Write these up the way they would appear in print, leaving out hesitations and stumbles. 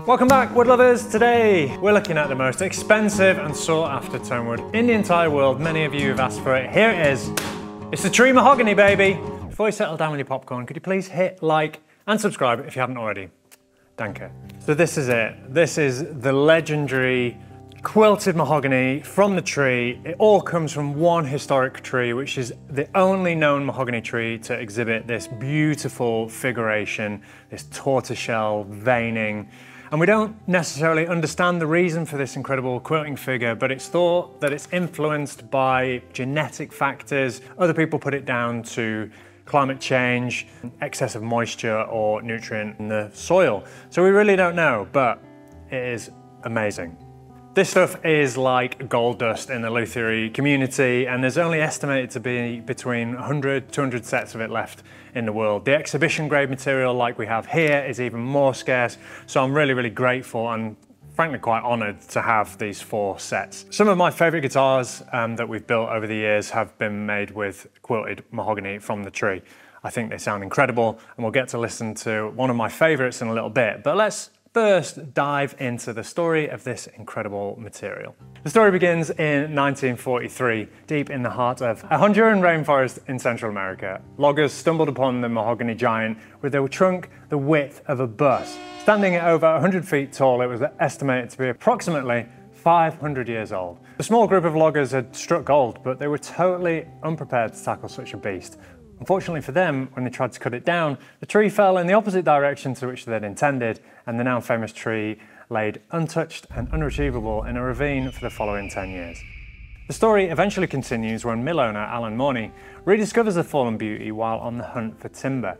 Welcome back, wood lovers. Today we're looking at the most expensive and sought after tonewood in the entire world. Many of you have asked for it. Here it is. It's the tree mahogany, baby. Before you settle down with your popcorn, could you please hit like and subscribe if you haven't already? Danke. So this is it. This is the legendary quilted mahogany from the tree. It all comes from one historic tree, which is the only known mahogany tree to exhibit this beautiful figuration, this tortoiseshell veining. And we don't necessarily understand the reason for this incredible quilting figure, but it's thought that it's influenced by genetic factors. Other people put it down to climate change, excess of moisture or nutrient in the soil. So we really don't know, but it is amazing. This stuff is like gold dust in the Lutherie community, and there's only estimated to be between 100, 200 sets of it left in the world. The exhibition grade material like we have here is even more scarce, so I'm really, really grateful and frankly quite honoured to have these 4 sets. Some of my favourite guitars that we've built over the years have been made with quilted mahogany from the tree. I think they sound incredible, and we'll get to listen to one of my favourites in a little bit, but let's first dive into the story of this incredible material. The story begins in 1943, deep in the heart of a Honduran rainforest in Central America. Loggers stumbled upon the mahogany giant with a trunk the width of a bus. Standing at over 100 feet tall, it was estimated to be approximately 500 years old. The small group of loggers had struck gold, but they were totally unprepared to tackle such a beast. Unfortunately for them, when they tried to cut it down, the tree fell in the opposite direction to which they'd intended, and the now famous tree laid untouched and unretrievable in a ravine for the following 10 years. The story eventually continues when mill owner Alan Morney rediscovers the fallen beauty while on the hunt for timber.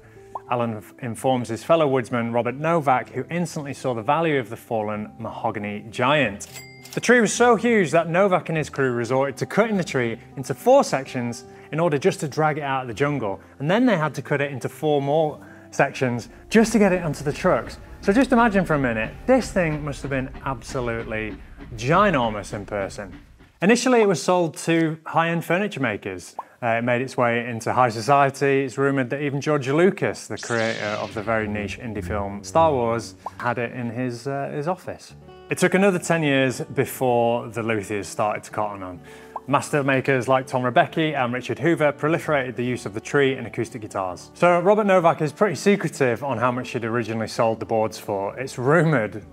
Alan informs his fellow woodsman Robert Novak, who instantly saw the value of the fallen mahogany giant. The tree was so huge that Novak and his crew resorted to cutting the tree into 4 sections in order just to drag it out of the jungle, and then they had to cut it into 4 more sections just to get it onto the trucks. So just imagine for a minute, this thing must have been absolutely ginormous in person. Initially it was sold to high-end furniture makers. It made its way into high society. It's rumoured that even George Lucas, the creator of the very niche indie film Star Wars, had it in his office. It took another 10 years before the Luthiers started to cotton on. Master makers like Tom Rebecki and Richard Hoover proliferated the use of the tree in acoustic guitars. So Robert Novak is pretty secretive on how much he'd originally sold the boards for. It's rumoured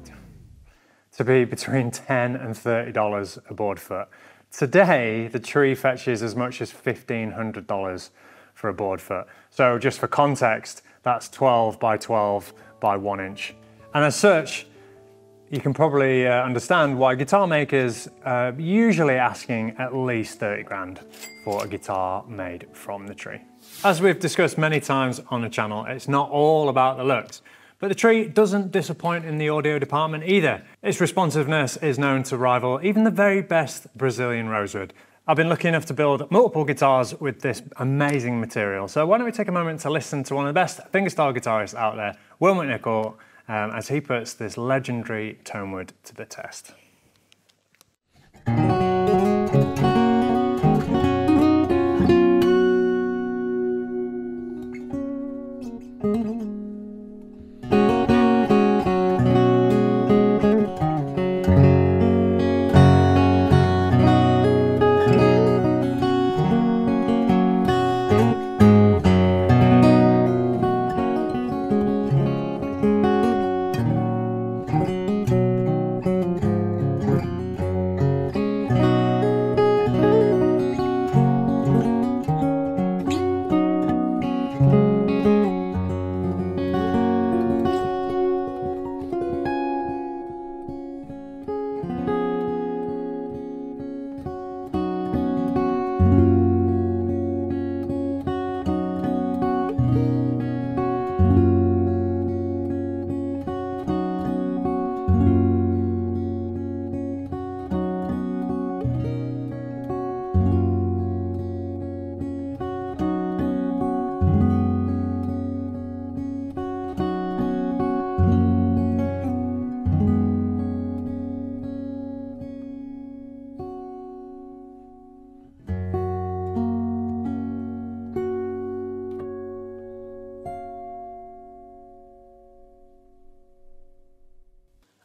to be between $10 and $30 a board foot. Today, the tree fetches as much as $1,500 for a board foot. So just for context, that's 12 by 12 by 1 inch. And as such, you can probably understand why guitar makers are usually asking at least 30 grand for a guitar made from the tree. As we've discussed many times on the channel, it's not all about the looks, but the tree doesn't disappoint in the audio department either. Its responsiveness is known to rival even the very best Brazilian rosewood. I've been lucky enough to build multiple guitars with this amazing material, so why don't we take a moment to listen to one of the best fingerstyle guitarists out there, Will McNichol, as he puts this legendary tonewood to the test.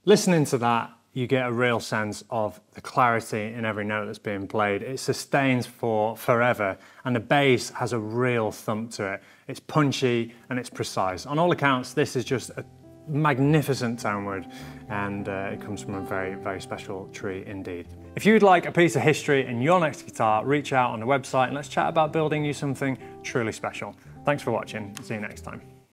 Listening to that, you get a real sense of the clarity in every note that's being played. It sustains for forever, and the bass has a real thump to it. It's punchy and it's precise. On all accounts, this is just a magnificent tonewood, and it comes from a very, very special tree indeed. If you'd like a piece of history in your next guitar, reach out on the website and let's chat about building you something truly special. Thanks for watching. See you next time.